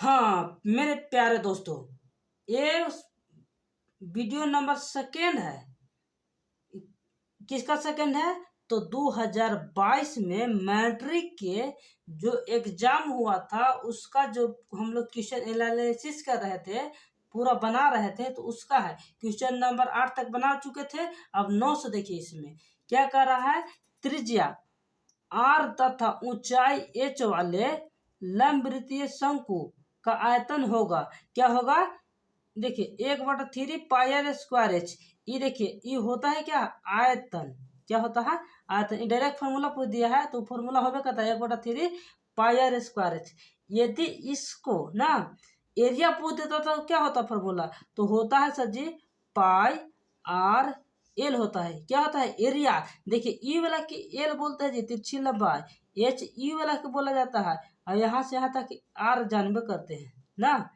हाँ मेरे प्यारे दोस्तों, ये वीडियो नंबर सेकेंड है। किसका सेकेंड है? तो 2022 में मैट्रिक के जो एग्जाम हुआ था उसका जो हम लोग क्वेश्चन एनालिसिस कर रहे थे, पूरा बना रहे थे, तो उसका है। क्वेश्चन नंबर 8 तक बना चुके थे, अब 9 से देखिए इसमें क्या कर रहा है। त्रिज्या आर तथा ऊंचाई एच वाले लंबवृत्तीय शंकु का आयतन होगा। क्या होगा? देखिए 1/3 पाई r² h। ये देखिए ये होता है क्या? आयतन। क्या होता है? आयतन। ये डायरेक्ट फॉर्मूला पूछ दिया है तो फॉर्मूला होगा कहता है 1/3 पाई r² h। यदि इसको ना एरिया पूछ देता तो क्या होता फॉर्मूला? तो होता है सर जी पाई आर एल होता है। क्या होता है? एरिया। देखिए ई वाला की एल बोलते हैं जी तिरछी लंबाई, एच ई वाला को बोला जाता है, और यहाँ से यहाँ तक आर जानबे करते हैं ना।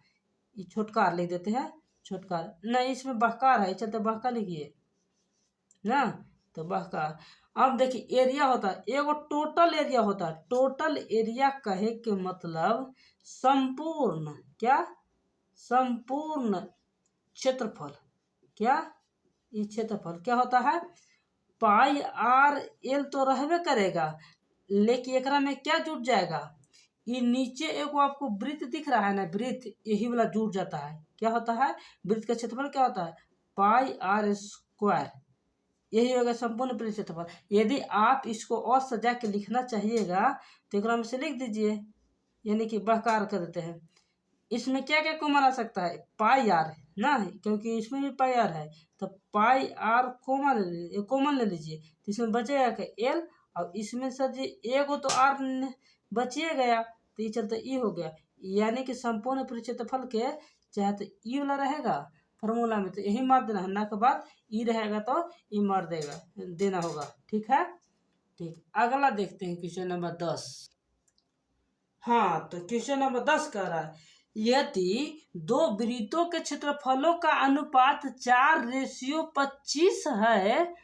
ये छोटकार लिख देते हैं, छोटकार नहीं, इसमें बहकार है, चलते बहका लिखिए ना, तो बहकार। अब देखिए एरिया होता है, एगो टोटल एरिया होता है। टोटल एरिया कहे के मतलब संपूर्ण, क्या? संपूर्ण क्षेत्रफल। क्या? ये क्षेत्रफल क्या होता है? पाई आर एल तो रहबे करेगा, लेकिन एकरा में क्या जुट जाएगा? ये नीचे एगो आपको वृत्त दिख रहा है ना, वृत्त, यही वाला जुट जाता है। क्या होता है? वृत्त का क्षेत्रफल क्या होता है? पाई r²। यही होगा संपूर्ण वृत्त क्षेत्रफल। यदि आप इसको और सजा के लिखना चाहिएगा तो एकरा में से लिख दीजिए, यानी कि बहकार कर देते हैं। इसमें क्या क्या कॉमन आ सकता है? पाई आर ना, क्योंकि इसमें भी पाई आर है, तो पाई आर कॉमन ले लीजिए, तो इसमें बचेगा क्या? एल। और इसमें सर जी एगो तो आर बचिए गया, तो ये चलते ई हो गया, यानी कि संपूर्ण क्षेत्रफल के चाहे तो ई वाला रहेगा फॉर्मूला में, तो यही मार देना है ना, के बाद ई रहेगा तो ई मार देना होगा। ठीक है, ठीक। अगला देखते हैं क्वेश्चन नंबर 10। हाँ, तो क्वेश्चन नंबर 10 कह रहा है यदि दो वृत्तों के क्षेत्रफलों का अनुपात 4:25 है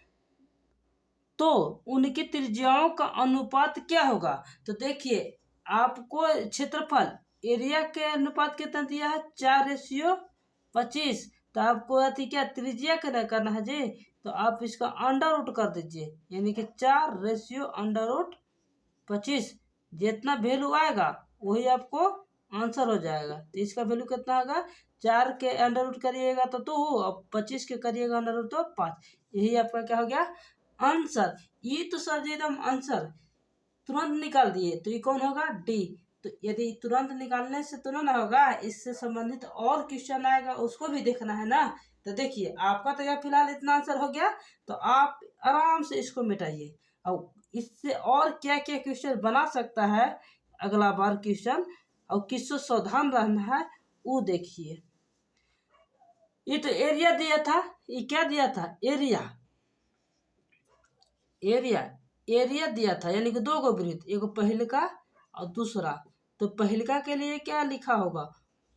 तो उनकी त्रिज्याओं का अनुपात क्या होगा? तो देखिए आपको क्षेत्रफल एरिया के अनुपात कितना दिया है? 4:25। तो आपको अति क्या त्रिज्या करना है जी, तो आप इसका अंडर रूट कर दीजिए, यानी कि 4:25। जितना वैल्यू आएगा वही आपको आंसर हो जाएगा। तो इसका वैल्यू कितना होगा? 4 के अंडर रूट करिएगा तो 2, और 25 के करिएगा अंडर रूट तो 5। यही आपका क्या हो गया? आंसर। ये तो सर जी एकदम आंसर तुरंत निकाल दिए, तो ये कौन होगा? डी। तो यदि तुरंत निकालने से तो ना होगा, इससे संबंधित और क्वेश्चन आएगा उसको भी देखना है ना। तो देखिए आपका तो यह फिलहाल इतना आंसर हो गया, तो आप आराम से इसको मिटाइए, और इससे और क्या क्या क्वेश्चन बना सकता है अगला बार क्वेश्चन, और किससे सावधान रहना है वो देखिए। ये तो एरिया दिया था, ये क्या दिया था? एरिया। एरिया एरिया दिया था, यानी कि दो गो वृत्त, एगो पहले का और दूसरा। तो पहलका के लिए क्या लिखा होगा?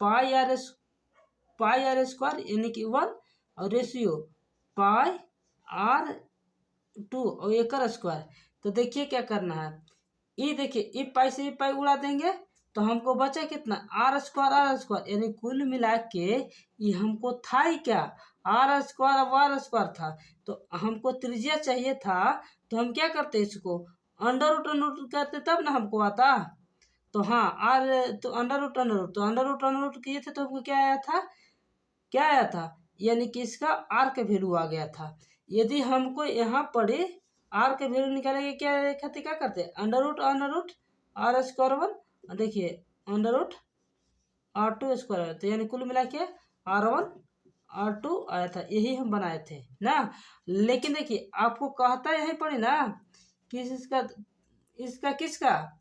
पाई आर² यानी कि 1, और रेशियो पाई r² और एकड़ स्क्वायर। तो देखिए क्या करना है, ये देखिए ये पाई से पाई उड़ा देंगे तो हमको बचा कितना? r², यानी कुल मिला के ये हमको था ही क्या? r² था। तो हमको त्रिज्या चाहिए था, तो हम क्या करते इसको अंडर रूट करते तब ना हमको आता। तो हाँ आर, तो अंडर रूट किए थे तो हमको क्या आया था? क्या आया था? यानी कि इसका आर का वैल्यू आ गया था। यदि हमको यहाँ पढ़े आर के वैल्यू निकालेंगे, क्या खाते क्या करते? अंडर रूट r²1, देखिए अंडर रूट r² तो यानी कुल मिला के r1 r2 आया था, यही हम बनाए थे ना। लेकिन देखिए आपको कहता यही पड़े ना कि इसका किसका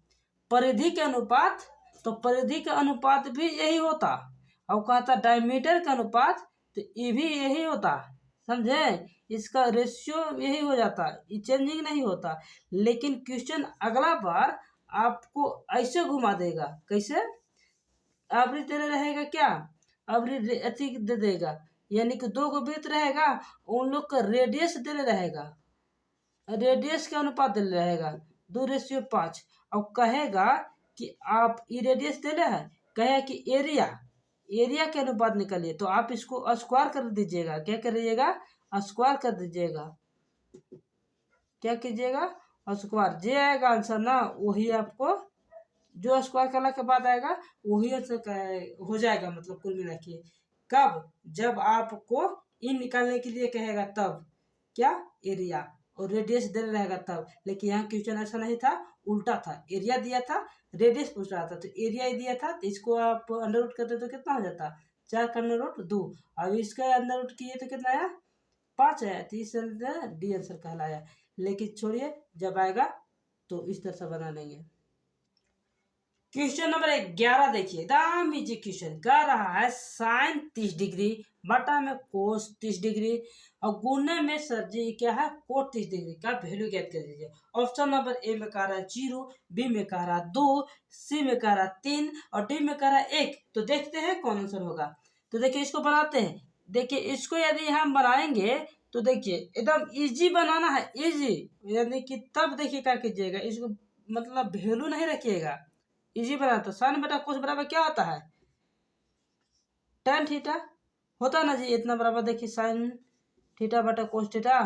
परिधि के अनुपात, तो परिधि का अनुपात भी यही होता, और कहता डायमीटर का अनुपात, तो ये भी यही होता। समझे? इसका रेशियो यही हो जाता, ये चेंजिंग नहीं होता। लेकिन क्वेश्चन अगला बार आपको ऐसे घुमा देगा, कैसे? आवृत्ति दे रहेगा क्या? आवृत्ति अति दे देगा, यानी कि दो गो वृत्त रहेगा, उन लोग का रेडियस दे रहेगा, रेडियस के अनुपात दे रहेगा 2:5, और कहेगा कि आप ये रेडियस दे है कहे कि एरिया के अनुपात निकालिए, तो आप इसको स्क्वायर कर दीजिएगा। क्या करिएगा? स्क्वायर कर दीजिएगा। क्या कीजिएगा? स्क्वायर। जे आएगा आंसर ना, वही आपको जो स्क्वायर करने के बाद आएगा वही आंसर हो जाएगा। मतलब कुल मिला के कब? जब आपको इन निकालने के लिए कहेगा तब। क्या? एरिया और रेडियस दे रहेगा तब। लेकिन यहाँ क्वेश्चन ऐसा नहीं था, उल्टा था। एरिया दिया था, रेडियस पूछ रहा था, तो एरिया ही दिया था, तो इसको आप अंडर रूट करते तो कितना हो जाता? 4 का अंडर रूट 2। अब इसका अंडर रूट किए तो कितना आया? 5 आया। तो इस डी आंसर कहलाया। लेकिन छोड़िए, जब आएगा तो इस तरह से बना लेंगे। क्वेश्चन नंबर 11 देखिए, दाम इजी क्वेश्चन कह रहा है साइन 30 डिग्री बटा में कोस 30 डिग्री और गुने में सर जी क्या है? कोट 30 डिग्री का वैल्यू ज्ञात कर दीजिए। ऑप्शन नंबर ए में कह रहा है 0, बी में कह रहा है 2, सी में कह रहा है 3 और डी में कह रहा है 1। तो देखते हैं कौन आंसर होगा। तो देखिए इसको बनाते हैं। देखिए इसको यदि हम बनाएंगे तो देखिए एकदम इजी बनाना है, इजी। यानी कि तब देखिए क्या कीजिएगा, इसको मतलब वैल्यू नहीं रखिएगा, इजी बना। तो साइन बटा कोस बराबर क्या होता है? tan थीटा होता है ना जी। इतना बराबर देखिए साइन थीटा बटा कोस थीटा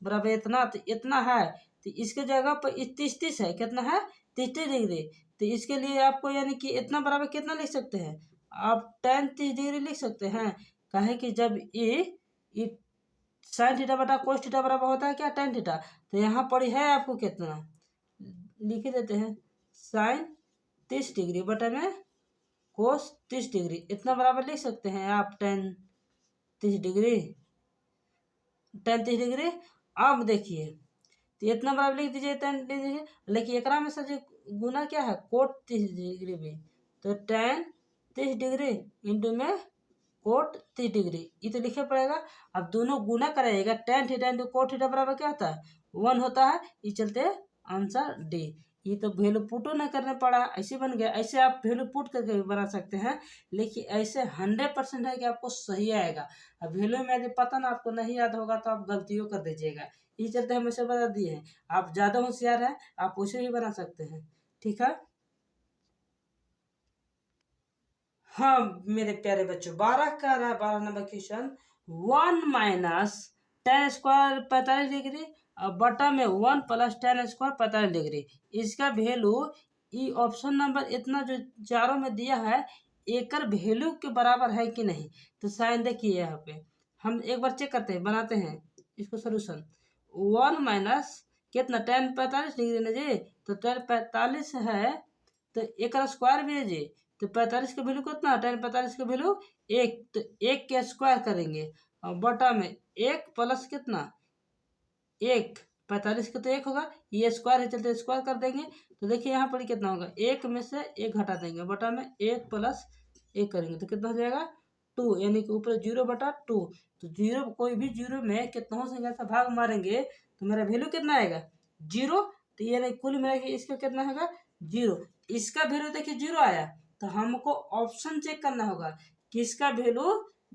बराबर इतना। तो इतना है, तो इसके जगह पर 30 है। कितना है? 30 डिग्री। तो इसके लिए आपको यानी कि इतना बराबर कितना लिख सकते हैं आप? tan 30 डिग्री लिख सकते हैं। कहे कि जब ये साइन थीटा बटा कोस थीटा बराबर होता है क्या? tan theta. तो यहाँ पर है आपको कितना, लिख देते हैं साइन 30 डिग्री बटा में कोस 30 डिग्री। इतना बराबर लिख सकते हैं आप tan 30 डिग्री। अब देखिए तो इतना बराबर लिख दीजिए tan 30 डिग्री। लेकिन एकरा में से जो गुना क्या है? कोट 30 डिग्री भी। तो tan 30 डिग्री इंटू में कोट 30 डिग्री, ये तो लिखे पड़ेगा। अब दोनों गुना कराइएगा, tan theta into cot theta बराबर क्या होता है? 1 होता है। ये चलते आंसर डी। ये तो वैल्यू पुट ना करने पड़ा, ऐसे बन गया। ऐसे आप वैल्यू पुट करके भी बना सकते हैं, लेकिन ऐसे 100% है कि आपको सही आएगा। अब वैल्यू में यदि पता ना आपको नहीं याद होगा तो आप गलतियों कर दीजिएगा। ये चलते हम ऐसे बता दिए हैं। आप ज़्यादा होशियार हैं, आप उसे भी बना सकते हैं। ठीक है। हाँ मेरे प्यारे बच्चों, 12 number question. 1 minus tan square 45 degree और बटा में 1 प्लस tan स्क्वायर 45 डिग्री। इसका वैल्यू ये ऑप्शन नंबर इतना जो चारों में दिया है, एकर वैल्यू के बराबर है कि नहीं। तो साइन देखिए यहाँ पे हम एक बार चेक करते हैं, बनाते हैं इसको सोल्यूशन। 1 माइनस कितना? tan 45 डिग्री ना जी। तो tan 45 है, तो एक स्क्वायर भी है जी। तो 45 का वैल्यू कितना? tan 45 का वैल्यू 1। तो 1 के स्क्वायर करेंगे और बटा में 1 प्लस कितना? 1। 45 का तो 1 होगा, ये स्क्वायर है चलते स्क्वायर कर देंगे। तो देखिए यहाँ पर कितना होगा? 1 में से 1 हटा देंगे, बटा में 1 प्लस 1 करेंगे तो कितना हो जाएगा? 2। यानी कि ऊपर 0 बटा 2। तो 0 कोई भी 0 में कितनों से ऐसा भाग मारेंगे तो मेरा वैल्यू कितना आएगा? 0। तो ये नहीं, कुल मिला के इसका कितना होगा? 0। इसका वैल्यू देखिए 0 आया, तो हमको ऑप्शन चेक करना होगा कि इसका वैल्यू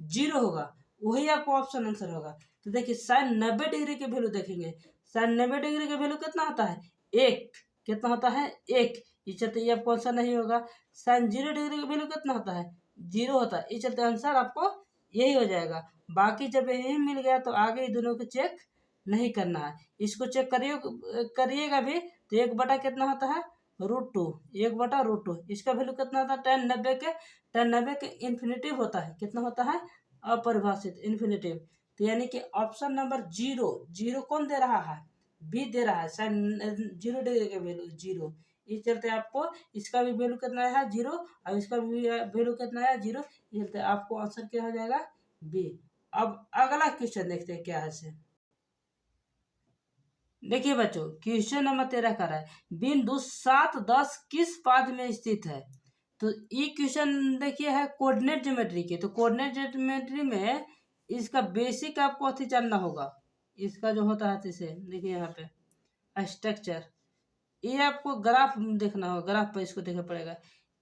0 होगा, वही आपको ऑप्शन आंसर होगा। तो देखिए साइन 90 डिग्री के वैल्यू देखेंगे। साइन 90 डिग्री का वैल्यू कितना होता है? 1। कितना होता है? 1। इस चलते ये आपको आंसर नहीं होगा। साइन 0 डिग्री का वैल्यू कितना होता है? 0 होता है। इस चलते आंसर आपको यही हो जाएगा। बाकी जब यही मिल गया तो आगे ये दोनों को चेक नहीं करना है। इसको चेक करिएगा भी तो 1 बटा कितना होता है? √2। 1 बटा √2। इसका वैल्यू कितना होता है? tan 90 के इन्फिनेटिव होता है। कितना होता है? अपरिभाषित, इन्फिनेटिव। तो यानी कि ऑप्शन नंबर 0 कौन दे रहा है? बी दे रहा है। साइन 0 डिग्री का वैल्यू 0। इस चलते आपको इसका भी वैल्यू कितना है? 0 और इसका भी वैल्यू कितना है? 0। इस चलते आपको आंसर क्या हो जाएगा? बी। अब अगला क्वेश्चन देखते हैं क्या है से। देखिए बच्चों क्वेश्चन नंबर 13 कर रहा है बिंदु 7, 10 किस पाद में स्थित है। तो ये क्वेश्चन देखिए है कोऑर्डिनेट ज्योमेट्री के। तो कोऑर्डिनेट ज्योमेट्री में इसका बेसिक आपको अथी जानना होगा। इसका जो होता है इसे देखिए यहाँ पे स्ट्रक्चर, ये आपको ग्राफ देखना होगा। ग्राफ पर इसको देखना पड़ेगा।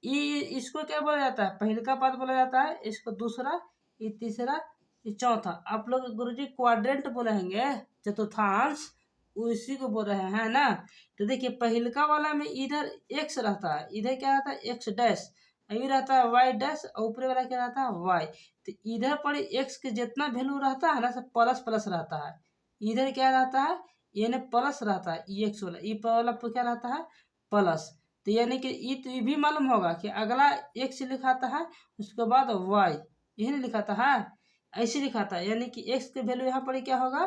ये इसको क्या बोला जाता है? पहले का पाद बोला जाता है, इसको दूसरा, ये तीसरा, ये चौथा। आप लोग गुरुजी क्वाड्रेंट बोलेंगे, चतुर्थांश, उसी को बोल रहे हैं ना। तो देखिए पहलका वाला में इधर एक्स रहता है, इधर क्या रहता है? X dash. ये रहता है वाई डैश और ऊपर वाला क्या रहता है वाई। तो इधर पर एक्स के जितना वैल्यू रहता है ना सब प्लस प्लस रहता है। इधर क्या रहता है यानी प्लस रहता है ई एक्स वाला, ई वाला क्या रहता है प्लस। तो यानी कि ये भी मालूम होगा कि अगला एक्स लिखाता है उसके बाद वाई, यही नहीं लिखाता है, ऐसे लिखाता है। यानी कि एक्स के वैल्यू यहाँ पर क्या होगा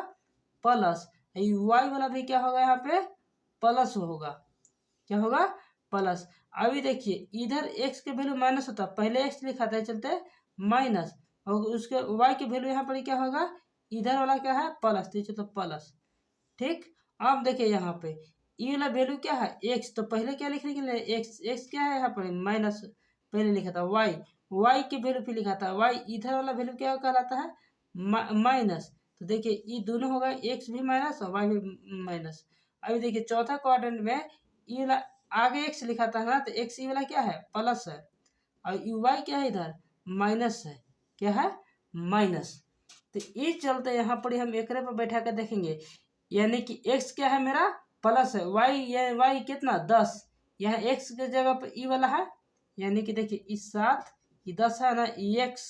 प्लस, वाई वाला भी क्या होगा यहाँ पे प्लस होगा, क्या होगा प्लस। अभी देखिए इधर एक्स के वैल्यू माइनस होता है, पहले एक्स लिखा था चलते माइनस, और उसके वाई के वैल्यू यहाँ पर क्या होगा इधर वाला क्या है प्लस, तो चलते प्लस। ठीक, अब देखिए यहाँ पे ई वाला वैल्यू क्या है एक्स, तो पहले क्या लिखने के लिए एक्स, एक्स क्या है यहाँ पर माइनस, पहले लिखा था वाई, वाई के वैल्यू पे लिखा था वाई, इधर वाला वैल्यू क्या कहलाता है माइनस। तो देखिए ये दोनों होगा एक्स भी माइनस और वाई भी माइनस। अभी देखिए चौथा क्वाड्रेंट में ई वाला आगे एक्स लिखा था ना, तो एक्स ई वाला क्या है प्लस है, और यू वाई क्या है इधर माइनस है, क्या है माइनस। तो ये चलते यहाँ पर हम एक पर बैठा कर देखेंगे, यानी कि एक्स क्या है मेरा प्लस है, वाई ये वाई कितना 10, यहाँ एक्स के जगह पर ई वाला है, यानी कि देखिए इस साथ ये 10 है ना ई एक्स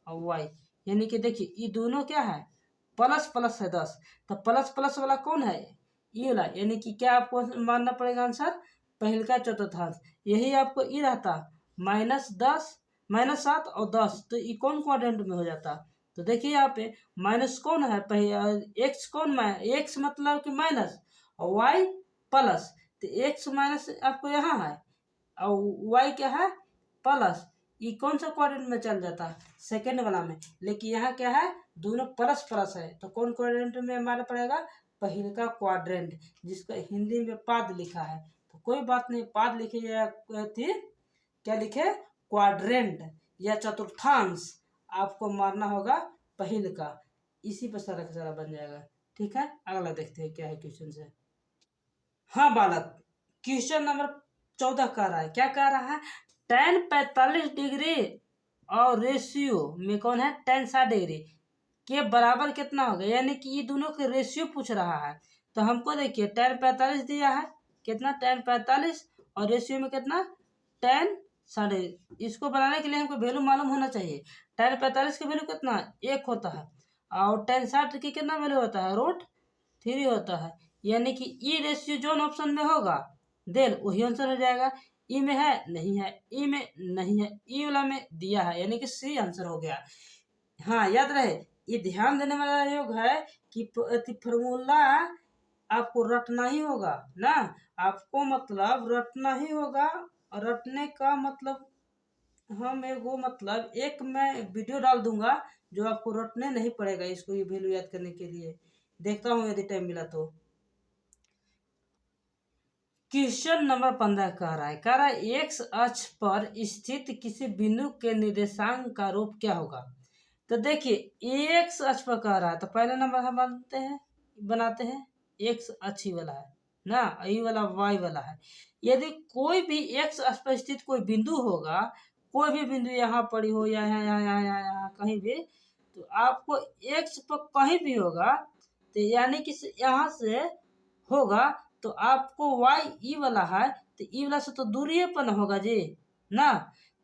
और वाई, यानी कि देखिए ये दोनों क्या है प्लस प्लस है 10, तो प्लस प्लस वाला कौन है ई वाला, यानी कि क्या आपको मानना पड़ेगा आंसर पहल का चतुर्थांश, यही आपको ई रहता -10 -7 और 10, तो ये कौन क्वाड्रेंट में हो जाता। तो देखिए यहाँ पे माइनस कौन है एक्स कौन एक्स मतलब कि माइनस और वाई प्लस, तो एक्स माइनस आपको यहाँ है और वाई क्या है प्लस, ये कौन सा क्वाड्रेंट में चल जाता है सेकेंड वाला में, लेकिन यहाँ क्या है दोनों प्लस प्लस है, तो कौन क्वाड्रेंट में हमारा पड़ेगा पहल का क्वाड्रेंट, जिसका हिंदी में पाद लिखा है। तो कोई बात नहीं, पाद लिखे या थी क्या लिखे क्वाड्रेंट या चतुर्थांश, आपको मारना होगा पहल का, इसी पर सारा बन जाएगा। ठीक है, अगला देखते हैं क्या है क्वेश्चन से। हाँ बालक, क्वेश्चन नंबर 14 कह रहा है, क्या कह रहा है tan 45 डिग्री और रेशियो में कौन है tan 60 डिग्री के बराबर कितना होगा, यानी कि ये दोनों के रेशियो पूछ रहा है। तो हमको देखिए tan 45 दिया है, कितना tan 45 और रेशियो में कितना tan 60, इसको बनाने के लिए हमको वैल्यू मालूम होना चाहिए। tan 45 की वैल्यू कितना 1 होता है और tan 60 की कितना वैल्यू होता है √3 होता है, यानी कि ई रेशियो जो ऑप्शन में होगा देन वही आंसर हो जाएगा। ई में है नहीं है, ई में नहीं है, ई वाला में दिया है, यानी कि सी आंसर हो गया। हाँ याद रहे, ये ध्यान देने वाला योग है कि फॉर्मूला आपको रटना ही होगा ना, आपको मतलब रटना ही होगा, और रटने का मतलब हम एगो मतलब एक मैं वीडियो डाल दूंगा जो आपको रटने नहीं पड़ेगा इसको, ये वैल्यू याद करने के लिए देखता हूँ यदि टाइम मिला तो। क्वेश्चन नंबर 15 कह रहा है एक्स अक्ष पर स्थित किसी बिंदु के निर्देशांक का रूप क्या होगा। तो देखिए एक्स अक्ष पर कह रहा है, तो पहले नंबर हम बनाते हैं एक्स अक्ष ही वाला है ना, ई वाला वाई वाला है। यदि कोई भी एक्स अक्ष पर स्थित कोई बिंदु होगा, कोई भी बिंदु यहाँ पड़ी हो या यहाँ कहीं भी, तो आपको एक्स पर कहीं भी होगा, तो यानी कि यहाँ से होगा, तो आपको वाई ई वाला है, तो ई वाला से तो दूरी पर ना होगा जी ना,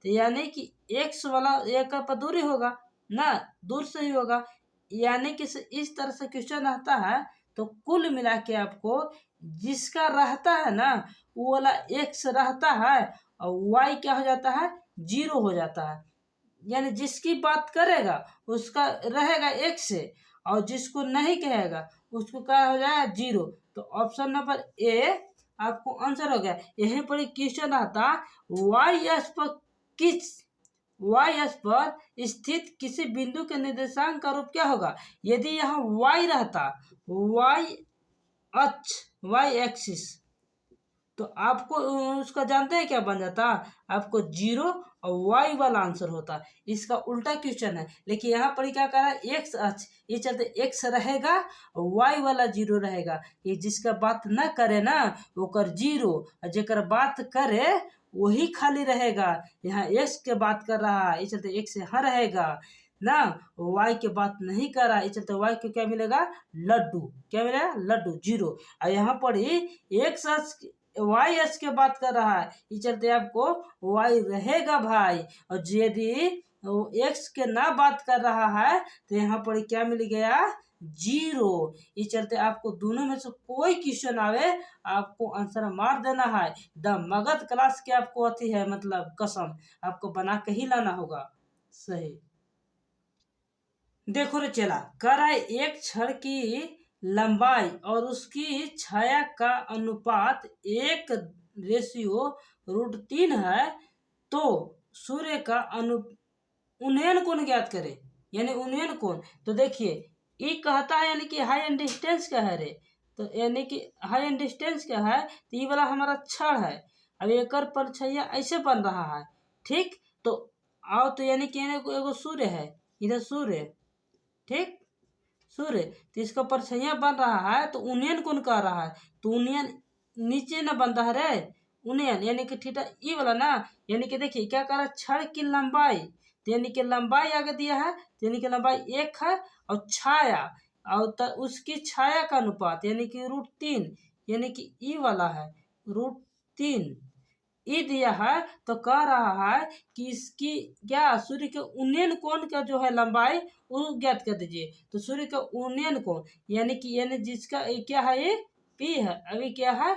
तो यानी कि एक्स वाला एक पर दूरी होगा ना, दूर से ही होगा, यानी कि इस तरह से क्वेश्चन आता है। तो कुल मिला के आपको जिसका रहता है ना वो वाला एक्स रहता है और वाई क्या हो जाता है 0 हो जाता है, यानी जिसकी बात करेगा उसका रहेगा एक्स से, और जिसको नहीं कहेगा उसको क्या हो जाएगा 0। तो ऑप्शन नंबर ए आपको आंसर हो गया। यहीं पर क्वेश्चन आता वाई एस पर किस वाई एस पर स्थित किसी बिंदु के निर्देशांक का रूप क्या होगा। यदि यहाँ वाई रहता वाई अक्ष वाई एक्सिस, तो आपको उसका जानते हैं क्या बन जाता, आपको 0 और वाई वाला आंसर होता। इसका उल्टा क्वेश्चन है, लेकिन यहाँ पर क्या कह रहा है एक्स अक्ष, ये चलते एक्स रहेगा वाई वाला 0 रहेगा। ये जिसका बात न करे ना वो कर 0, और जेकर बात करे वही खाली रहेगा। यहाँ एक्स के बात कर रहा है, ये चलते एक्स यहाँ रहेगा ना, वाई के बात नहीं कर रहा, ये चलते वाई को क्या मिलेगा लड्डू, क्या मिलेगा लड्डू 0। और यहाँ पर ही एक्स अक्ष वाई एस के बात कर रहा है, इस चलते आपको वाई रहेगा भाई। और यदि एक्स के ना बात कर रहा है तो यहाँ पर क्या मिल गया, जीरो। इस चलते आपको दोनों में से कोई क्वेश्चन आवे आपको आंसर मार देना है। द मगध क्लास के आपको अथी है, मतलब कसम आपको बना के ही लाना होगा। सही देखो रे चला, कह रहा है एक क्षण की लंबाई और उसकी छाया का अनुपात 1:√3 है, तो सूर्य का उन्नयन कोण ज्ञात करे, यानी उन्नयन कोण। तो देखिए ये कहता है यानी कि हाई एंड डिस्टेंस क्या है रे, तो यानी कि हाई एंड डिस्टेंस क्या है, तो ये वाला हमारा क्षण है। अब एकर परछाइया ऐसे बन रहा है, ठीक। तो आओ तो यानी कि एगो सूर्य है, इधर सूर्य, ठीक, सूर्य, तो इसका परछाइया बन रहा है, तो उन्नयन कौन कह रहा है, तो उन्नयन नीचे ना बन रहा है रे, उन्नयन यानी कि थीटा ई वाला ना। यानी कि देखिए क्या कह रहा है, क्षण की लंबाई, तो यानी कि लंबाई आगे दिया है, तो यानी कि लंबाई 1 है, और छाया और उसकी छाया का अनुपात यानी कि √3, यानी कि ई वाला है √3 ई दिया है। तो कह रहा है कि इसकी क्या, सूर्य के उन्नयन कोण का जो है लंबाई वो ज्ञात कर दीजिए। तो सूर्य का उन्नयन कोण यानी जिसका क्या है, ये पी है, अभी क्या है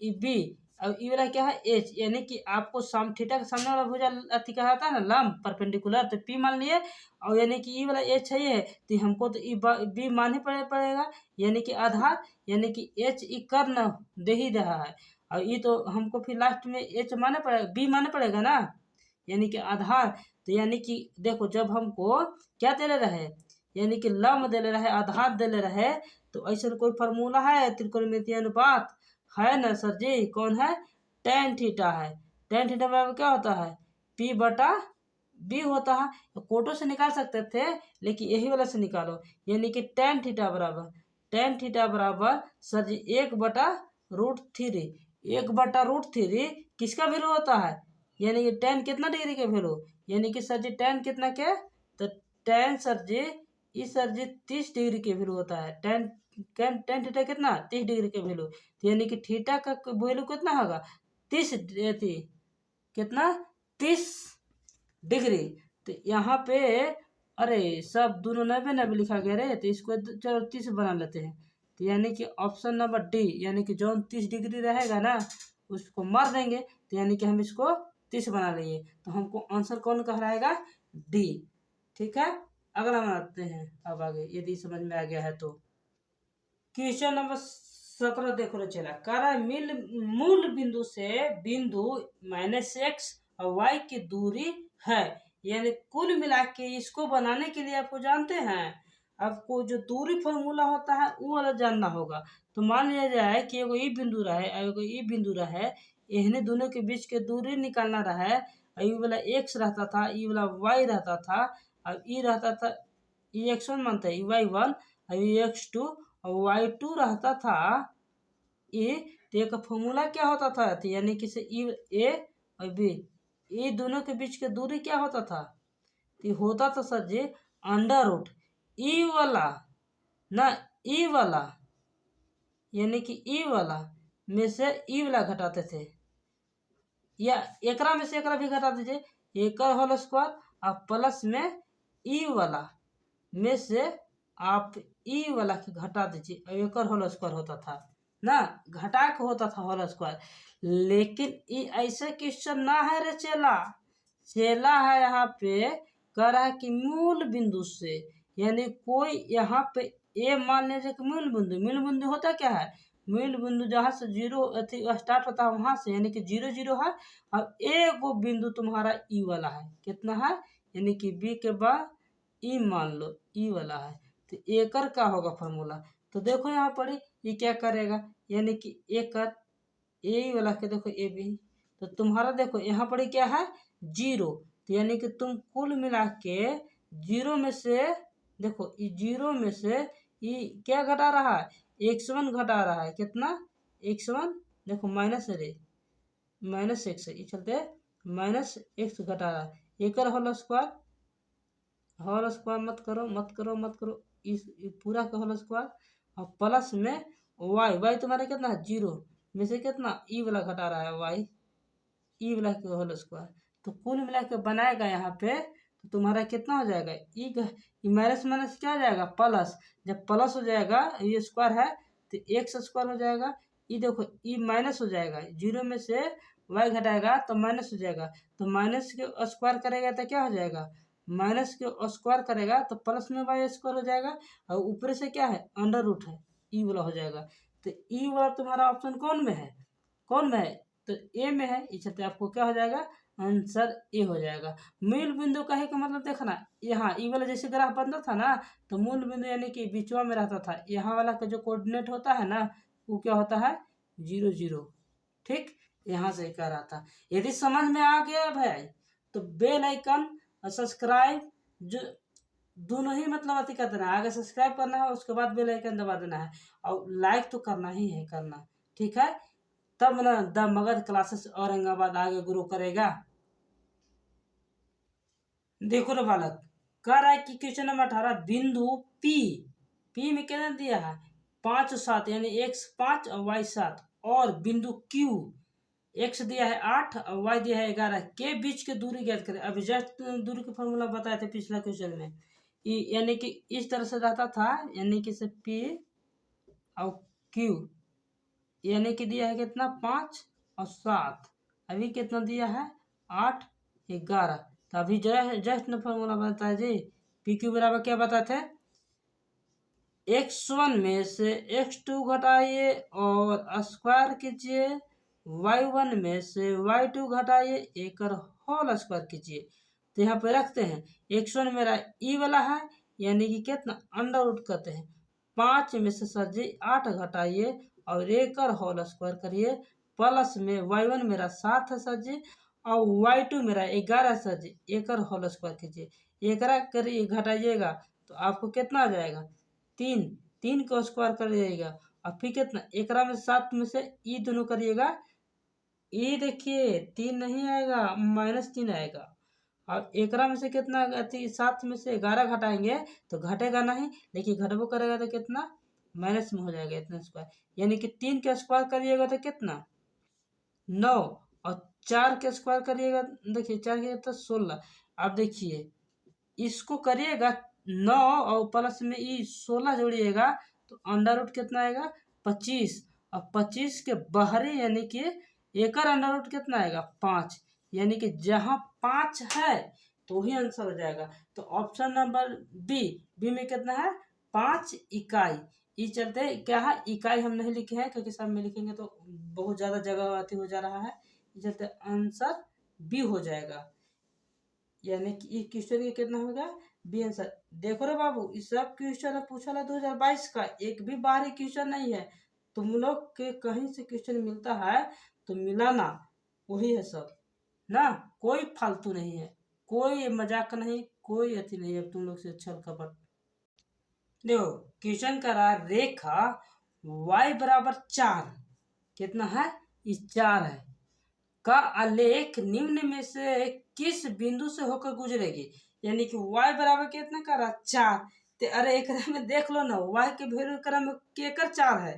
ये बी, अब ई वाला क्या है एच, यानी कि आपको थीटा के सामने वाला भुजा अथी कहा था ना लंब परपेंडिकुलर, तो पी मान लिए। और यानी कि ई वाला एच है ये, तो हमको तो ई बी मान ही पड़ेगा, यानी कि आधार, यानी कि एच ई कर्ण दे ही रहा है। और ये तो हमको फिर लास्ट में एच माने पड़ेगा, बी माने पड़ेगा ना, यानी कि आधार। तो यानी कि देखो जब हमको क्या दे रहे, यानी कि लंब दे रहे, आधार दे रहे, तो ऐसा कोई फार्मूला है त्रिकोणमितीय अनुपात है ना सर जी, कौन है, टेन थीटा है। टेन थीटा बराबर क्या होता है, पी बटा बी होता है। तो कोटो से निकाल सकते थे, लेकिन यही वाला से निकालो, यानी कि टेन थीटा बराबर सर जी 1/√3, 1/√3 किसका वैल्यू होता है, यानी कि टेन कितना डिग्री के वैल्यू, यानी कि सर जी टेन कितना के, तो टेन सर जी इस सर जी 30 डिग्री के वैल्यू होता है। टेन टेन टेन थीटा कितना 30 डिग्री के वैल्यू, तो यानी कि थीटा का वैल्यू कितना होगा 30 कितना 30 डिग्री। तो यहाँ पे अरे सब दोनों 90-90 लिखा गया रे, तो इसको चलो 30 बना लेते हैं। तो यानी कि ऑप्शन नंबर डी, यानी कि जो 30 डिग्री रहेगा ना उसको मार देंगे, तो यानी कि हम इसको 30 बना लेंगे, तो हमको आंसर कौन कहलाएगा, डी। ठीक है, अगला बनाते हैं अब आगे, यदि समझ में आ गया है तो। क्वेश्चन नंबर 17 देखो रे चला, कह रहा है मूल बिंदु से बिंदु -x और y की दूरी है, यानी कुल मिला के इसको बनाने के लिए आपको जानते हैं, आपको जो दूरी फॉर्मूला होता है वो वाला जानना होगा। तो मान लिया जाए कि एगो ई बिंदु रहे, एगो ई बिंदु रहे, इन्हें दोनों के बीच के दूरी निकालना रहे, ई वाला x रहता था, ई वाला y रहता था, अब ई रहता था, ई x1 मानते हैं, ई y1, और ई x2 और y2 रहता था ए। तो एक फॉर्मूला क्या होता था, तो यानी कि से ए और बी, ये दोनों के बीच की दूरी क्या होता था, तो होता था सर जी अंडर रूट ई वाला ना, ई वाला यानी कि ई वाला में से ई वाला घटाते थे, या एकरा में से एकरा भी घटा दीजिए, एकर होल स्क्वायर और प्लस में ई वाला में से आप ई वाला की घटा दीजिए, और एकर होल स्क्वायर होता था ना, घटा के होता था होल स्क्वायर। लेकिन ये ऐसे क्वेश्चन ना है रे चेला, चेला है यहाँ पे कह रहा है कि मूल बिंदु से, यानी कोई यहाँ पे ए मान लीजिए कि मूल बिंदु होता क्या है, मूल बिंदु जहाँ से जीरो अथी स्टार्ट होता है वहां से, यानी कि 0 0 है, और एगो बिंदु तुम्हारा ई वाला है, कितना है, यानी कि बी के बाद ई मान लो ई वाला है, तो एकर का होगा फॉर्मूला। तो देखो यहाँ पर ये क्या करेगा, यानी कि एकर ए वाला के देखो ए बी, तो तुम्हारा देखो यहाँ पर क्या है 0, तो यानी कि तुम कुल मिला के 0 में से देखो ये 0 में से ये क्या घटा रहा है, x1 घटा रहा है, कितना x1, देखो माइनस रे -x है, ये चलते -x घटा रहा है, एकर होल स्क्वायर मत करो इस पूरा का होल स्क्वायर, और प्लस में y तुम्हारे कितना है 0, में से कितना ई वाला घटा रहा है वाई, ई वाला के होल स्क्वायर। तो कुल मिला के बनाएगा यहाँ पे तो तुम्हारा कितना हो जाएगा, ई माइनस माइनस क्या हो जाएगा प्लस। जब प्लस हो जाएगा ये स्क्वायर है तो एक्स स्क्वायर हो जाएगा। ई देखो ई माइनस हो जाएगा, जीरो में से वाई घटाएगा तो माइनस हो जाएगा, तो माइनस के स्क्वायर करेगा तो क्या हो जाएगा, माइनस के स्क्वायर करेगा तो प्लस में वाई स्क्वायर हो जाएगा, और ऊपर से क्या है अंडर रूट है, ई वाला हो जाएगा। तो ई वाला तुम्हारा ऑप्शन कौन में है, कौन में है, तो ए में है, इस चलते आपको क्या हो जाएगा, आंसर ए हो जाएगा। मूल बिंदु कहे का मतलब देखना, यहाँ ई वाला जैसे ग्राफ बनता था ना, तो मूल बिंदु यानी कि बीचवा में रहता था, यहाँ वाला का जो कोऑर्डिनेट होता है ना वो क्या होता है 0 0। ठीक, यहाँ से कह रहा था। यदि समझ में आ गया भाई तो बेल आइकन और सब्सक्राइब जो दोनों ही मतलब अति कर देना है, आगे सब्सक्राइब करना है उसके बाद बेल आइकन दबा देना है, और लाइक तो करना ही है करना, ठीक है, तब ना द मगध क्लासेस औरंगाबाद आगे ग्रो करेगा। देखो रे बालक, कह रहा है कि क्वेश्चन नंबर 18 बिंदु पी में क्या दिया है 5 7 यानी x 5 और y 7, और बिंदु Q x दिया है 8 और y दिया है 11 के बीच की दूरी ज्ञात करें। अभी जस्ट दूरी का फॉर्मूला बताए थे पिछला क्वेश्चन में, यानी कि इस तरह से रहता था, यानी कि से P और Q यानी कि दिया है कितना 5 और 7, अभी कितना दिया है 8 11। तो अभी जस्ट न फॉर्मूला बताता है जी, पी क्यू बराबर क्या बताते हैं, x1 में से x2 घटाइए और स्क्वायर कीजिए, y1 में से y2 घटाइए एक और होल स्क्वायर कीजिए। तो यहाँ पे रखते हैं x1 मेरा ई वाला है यानी कि कितना अंडर रूट करते हैं, 5 में से सर जी 8 घटाइए और एक और होल स्क्वायर करिए, प्लस में y1 मेरा 7 है सर जी और y2 मेरा 11 सर जी, एक और होल स्क्वायर कीजिए, एक करिए घटाइएगा तो आपको कितना आ जाएगा 3 का स्क्वायर करिएगा, और फिर कितना एकरा में 7 में से ई दोनों करिएगा, ई देखिए 3 नहीं आएगा -3 आएगा, और एकरा में से कितना 7 में से 11 घटाएंगे तो घटेगा नहीं, लेकिन घटबो करेगा तो कितना माइनस में हो जाएगा इतना स्क्वायर, यानी कि 3 का स्क्वायर करिएगा तो कितना 9, और 4 का स्क्वायर करिएगा देखिए 4 के तो 16। अब देखिए इसको करिएगा 9 और प्लस में ई 16 जोड़िएगा तो अंडर रूट कितना आएगा 25, और 25 के बाहरी यानी कि एक अंडर रूट कितना आएगा 5, यानी कि जहाँ 5 है तो ही आंसर हो जाएगा। तो ऑप्शन नंबर बी में कितना है 5 इकाई। इस चलते क्या है इकाई हम नहीं लिखे हैं क्योंकि सब में लिखेंगे तो बहुत ज़्यादा जगह आती हो जा रहा है, इस चलते आंसर बी हो जाएगा, यानी कि इस क्वेश्चन का कितना हो गया बी आंसर। देखो रे बाबू इस सब क्वेश्चन पूछा है 2022 का, एक भी बाहरी क्वेश्चन नहीं है, तुम लोग के कहीं से क्वेश्चन मिलता है तो मिलाना, वही है सब ना, कोई फालतू नहीं है, कोई मजाक नहीं, कोई अति नहीं है तुम लोग से छल कपट। देखो क्वेश्चन का रहा रेखा y बराबर 4 कितना है इस 4 है का आलेख निम्न में से किस बिंदु से होकर गुजरेगी, यानी कि y बराबर कितना कर रहा 4, तो अरे एक में देख लो ना y के वैल्यू क्रम में केकर 4 है,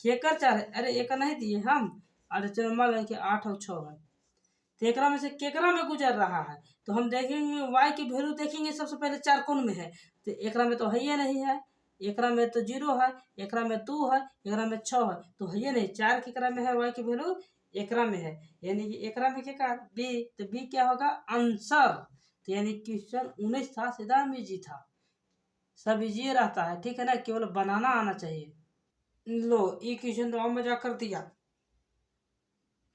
केकर 4 है, अरे एक नहीं दिए हम, अरे चलो मान लें कि 8 और 6 है, तो एक में से केकरा में गुजर रहा है, तो हम देखेंगे y की वैल्यू देखेंगे सबसे पहले 4 कौन में है, तो एक में तो है ही नहीं है, एक में तो 0 है, एक में 2 है, एक में 6 है, तो है ही नहीं, 4 केकरा में है y की वैल्यू एकरा में है, यानी कि एकरा में क्या बी, तो बी क्या होगा आंसर। तो यानी क्वेश्चन 19 था, सीधा में इजी था, सब इजी रहता है, ठीक है ना, केवल बनाना आना चाहिए। लो ये क्वेश्चन तो और मजा कर दिया,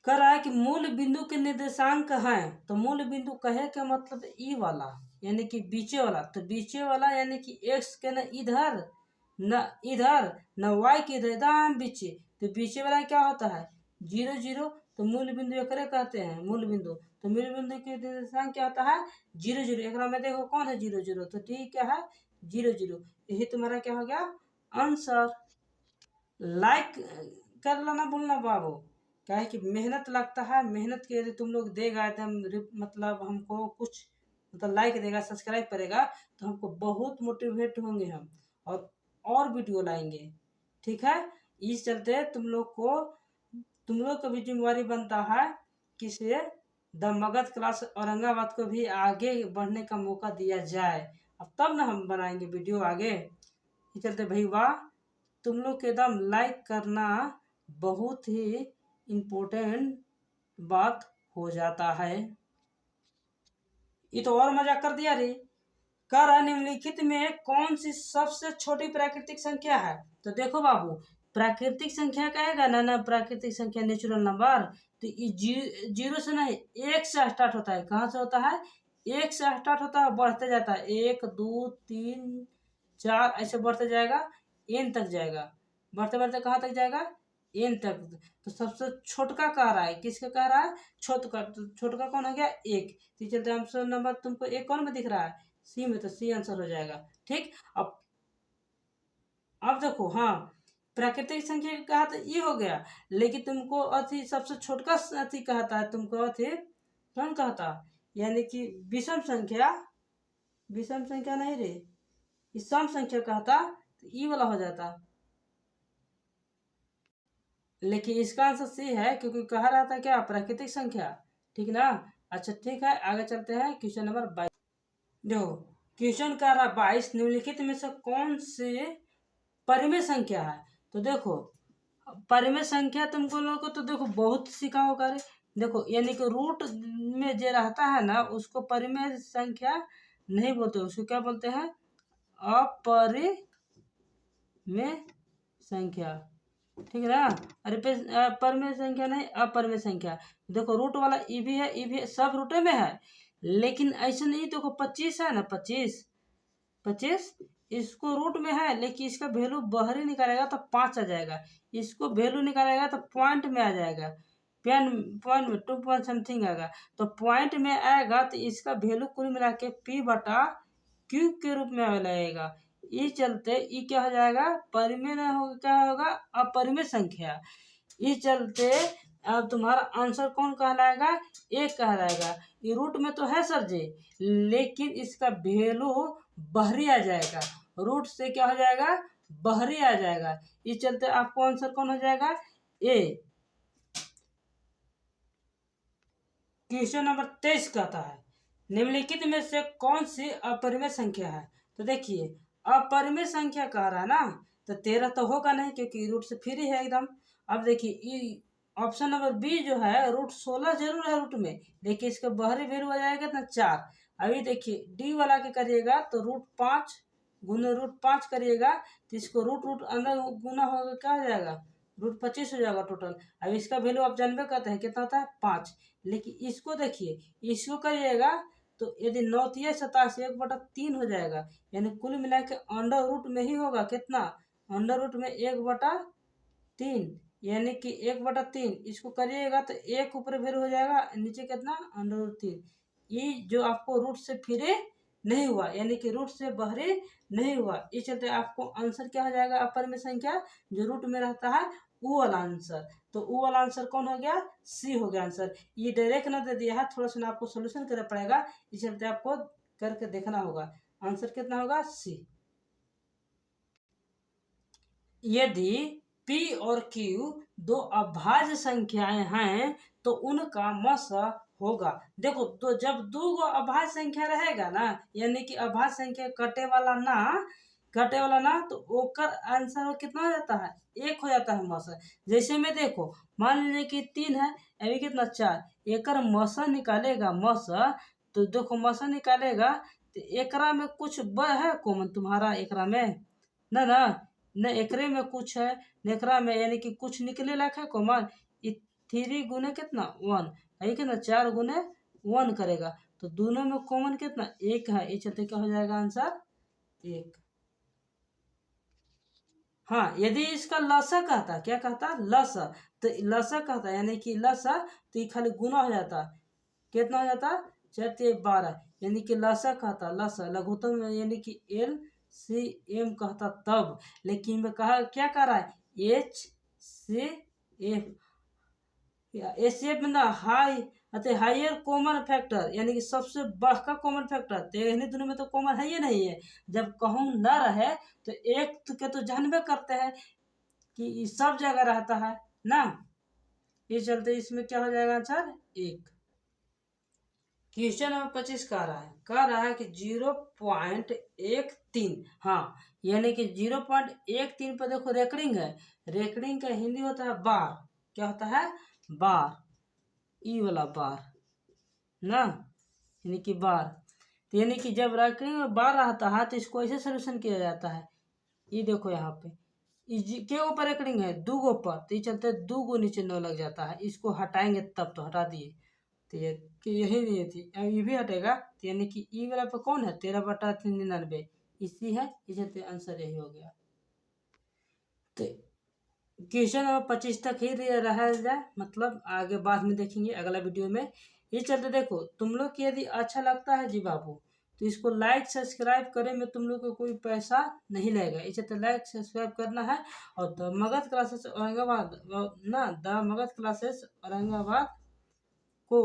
कर रहा है कि मूल बिंदु के निर्देशांक हैं, तो मूल बिंदु कहे का मतलब ई वाला यानी कि बीचे वाला, तो बीचे वाला यानी कि एक्स के न इधर न वाई के इधर एकदम बीचे, तो बीचे वाला क्या होता है 0 0, तो मूल बिंदु एकरे कहते हैं मूल बिंदु, तो मूल बिंदु के निर्देशांक क्या होता है 0 0, एक में देखो कौन है 0 0, तो ठीक क्या है 0 0, यही तुम्हारा क्या हो गया आंसर। लाइक कर लेना बोलना बाबू, क्या है कि मेहनत लगता है, मेहनत के यदि तुम लोग देगा एकदम मतलब हमको कुछ मतलब लाइक देगा सब्सक्राइब करेगा तो हमको बहुत मोटिवेट होंगे हम, और वीडियो लाएंगे, ठीक है, इस चलते तुम लोग को तुम लोग का भी जिम्मेवारी बनता है कि से द मगध क्लास औरंगाबाद को भी आगे बढ़ने का मौका दिया जाए। अब तब ना हम बनाएंगे वीडियो आगे। ये चलते भाई वाह, तुम लोग के एकदम लाइक करना बहुत ही इम्पोर्टेंट बात हो जाता है। ये तो और मजाक कर दिया रे। कर निम्नलिखित में कौन सी सबसे छोटी प्राकृतिक संख्या है? तो देखो बाबू, प्राकृतिक संख्या कहेगा ना ना, प्राकृतिक संख्या नेचुरल नंबर, तो ये जीरो से नहीं, एक से स्टार्ट होता है। कहाँ से होता है? एक से स्टार्ट होता है, बढ़ते जाता है, 1 2 3 4 ऐसे बढ़ते जाएगा, एन तक जाएगा। बढ़ते बढ़ते कहाँ तक जाएगा? एन तक। तो सबसे छोटका कह रहा है, किसका कह रहा है? छोटका। तो छोटका कौन हो गया? एक। तो चलते आंसर नंबर तुमको एक कौन में दिख रहा है? सी में, तो सी आंसर हो जाएगा। ठीक। अब देखो, हाँ, प्राकृतिक संख्या कहा तो ये हो गया, लेकिन तुमको अति सबसे छोटका अति कहता है, तुमको अति कौन कहता? यानी कि विषम संख्या, विषम संख्या नहीं रे, ये सम संख्या कहता, तो ई वाला हो जाता। लेकिन इसका आंसर सी है, क्योंकि कहा रहा था क्या? प्राकृतिक संख्या। ठीक ना? अच्छा ठीक है, आगे चलते हैं क्वेश्चन नंबर 22। देखो, क्वेश्चन कह रहा 22, निम्नलिखित में से कौन से परिमेय संख्या है? तो देखो, परिमेय संख्या तुमको लोगों को तो देखो बहुत सीखा होगा रे। देखो, यानी कि रूट में जो रहता है ना, उसको परिमेय संख्या नहीं बोलते, उसको क्या बोलते हैं? अपरिमेय संख्या। ठीक है ना? अरे परिमेय संख्या नहीं, अपरिमेय संख्या। देखो, रूट वाला ई भी है, ई भी सब रूटे में है, लेकिन ऐसा नहीं। देखो 25 है ना, 25 25 इसको रूट में है, लेकिन इसका वैल्यू बाहरी निकालेगा तो 5 आ जाएगा। इसको वैल्यू निकालेगा तो पॉइंट में आ जाएगा, पॉइंट में 2 पॉइंट समथिंग आएगा। तो पॉइंट में आएगा तो इसका वैल्यू कुल मिला के पी बटा क्यू के रूप में आएगा। ये चलते ये क्या हो जाएगा? परिमेय ना होगा, क्या होगा? अपरिमेय संख्या। ये चलते अब तुम्हारा आंसर कौन कहलाएगा? एक कहलाएगा। ये रूट में तो है सर जी, लेकिन इसका वैल्यू बाहरी आ जाएगा, रूट से क्या हो जाएगा? बाहरी आ जाएगा। इस चलते आपको आंसर कौन हो जाएगा? ए। क्वेश्चन नंबर 23 कहता है, निम्नलिखित में से कौन सी अपरिमेय संख्या है? तो देखिए, अपरिमेय संख्या कह रहा है ना, तो 13 तो होगा नहीं, क्योंकि रूट से फ्री है एकदम। अब देखिए, ऑप्शन नंबर बी जो है, रूट 16 जरूर है रूट में, लेकिन इसका बाहरी वैल्यू आ जाएगा ना 4। अभी देखिए, डी वाला के करिएगा तो रूट 5 गुने रूट 5 करिएगा, तो इसको रूट रूट अंदर गुना होगा, क्या हो जाएगा? रूट 25 हो जाएगा टोटल। अब इसका वैल्यू आप जानबे करते हैं कितना होता है? 5। लेकिन इसको देखिए, इसको करिएगा तो यदि 9 × 87 1/3 हो जाएगा, यानी कुल मिला के अंडर रूट में ही होगा। कितना? अंडर रूट में 1/3, यानी कि 1/3। इसको करिएगा तो एक ऊपर फिर हो जाएगा, नीचे कितना? Under root 3। ये जो आपको रूट से फिरे नहीं हुआ, यानी कि रूट से बहरे नहीं हुआ, इस चलते आपको आंसर क्या हो जाएगा? अपर में संख्या जो रूट में रहता है वो वाला आंसर। तो वो वाला आंसर कौन हो गया? सी हो गया आंसर। ये डायरेक्ट ना दे दिया है, थोड़ा सा आपको सोल्यूशन करना पड़ेगा, इस चलते आपको करके देखना होगा। आंसर कितना होगा? सी। यदि P और Q दो अभाज्य संख्याएं हैं तो उनका मस होगा। देखो, तो जब दो गो अभाज्य संख्या रहेगा ना, यानी कि अभाज्य संख्या कटे वाला ना, तो ओकर आंसर कितना हो जाता है? एक हो जाता है मस। जैसे में देखो, मान लीजिए कि 3 है, अभी कितना? 4। एकर मस निकालेगा, मस। तो देखो, मस निकालेगा तो एकरा में कुछ है कॉमन तुम्हारा? एकरा में ना ना, न एकरे में कुछ है, न एकरा में, यानी कि कुछ निकले लायक है कॉमन। ये 3 गुने कितना? 1 है, कितना? 4 गुने 1 करेगा, तो दोनों में कॉमन कितना? 1 है। ये चलते क्या हो जाएगा आंसर? 1। हाँ, यदि इसका लसा कहता, क्या कहता? लसा। तो लसा कहता यानी कि लसा, तो ये खाली गुना हो जाता, कितना हो जाता? 4 × 12, यानी कि लसा कहता, लसा लघुत्तम, यानी कि LCM कहता तब। लेकिन मैं कहा क्या कर रहा है? HCF। एसएफ में ना हाई अते हाइयर कॉमन फैक्टर, यानी कि सबसे बड़का कॉमन फैक्टर, तो इन्हीं दोनों में तो कॉमन है ही नहीं है। जब कहूँ न रहे तो एक के तो जानबे करते हैं कि ये सब जगह रहता है ना। इस चलते इसमें क्या हो जाएगा आंसर 1। क्वेश्चन नंबर 25 कह रहा है कि 0.13, हाँ यानी कि 0.13 पर देखो रेकरिंग है, रेकरिंग का हिंदी होता है बार, क्या होता है बार, ई वाला बार ना, यानी कि बार। तो यानी कि जब रेकरिंग में बार आता है तो इसको ऐसे सोल्यूशन किया जाता है, ये देखो यहाँ पे के ऊपर रेकरिंग है, दो गो पर, तो ये चलते दो गो नीचे 9 लग जाता है, इसको हटाएंगे तब, तो हटा दिए तो ये कि यही नहीं थी, अब ये भी हटेगा, तो यानी कि ई वाला पे कौन है 13/399, इसी है, इसे आंसर यही हो गया। तो क्वेश्चन नंबर 25 तक ही रह जाए, मतलब आगे बाद में देखेंगे अगला वीडियो में। ये चलते देखो तुम लोग की यदि अच्छा लगता है जी बाबू, तो इसको लाइक सब्सक्राइब करें में तुम लोग को कोई पैसा नहीं लगेगा, इसे तो लाइक सब्सक्राइब करना है। और द मगध क्लासेस औरंगाबाद ना, द मगध क्लासेस औरंगाबाद को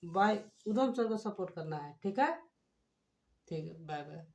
बाय उधम सर को सपोर्ट करना है, ठीक है, ठीक है, बाय बाय।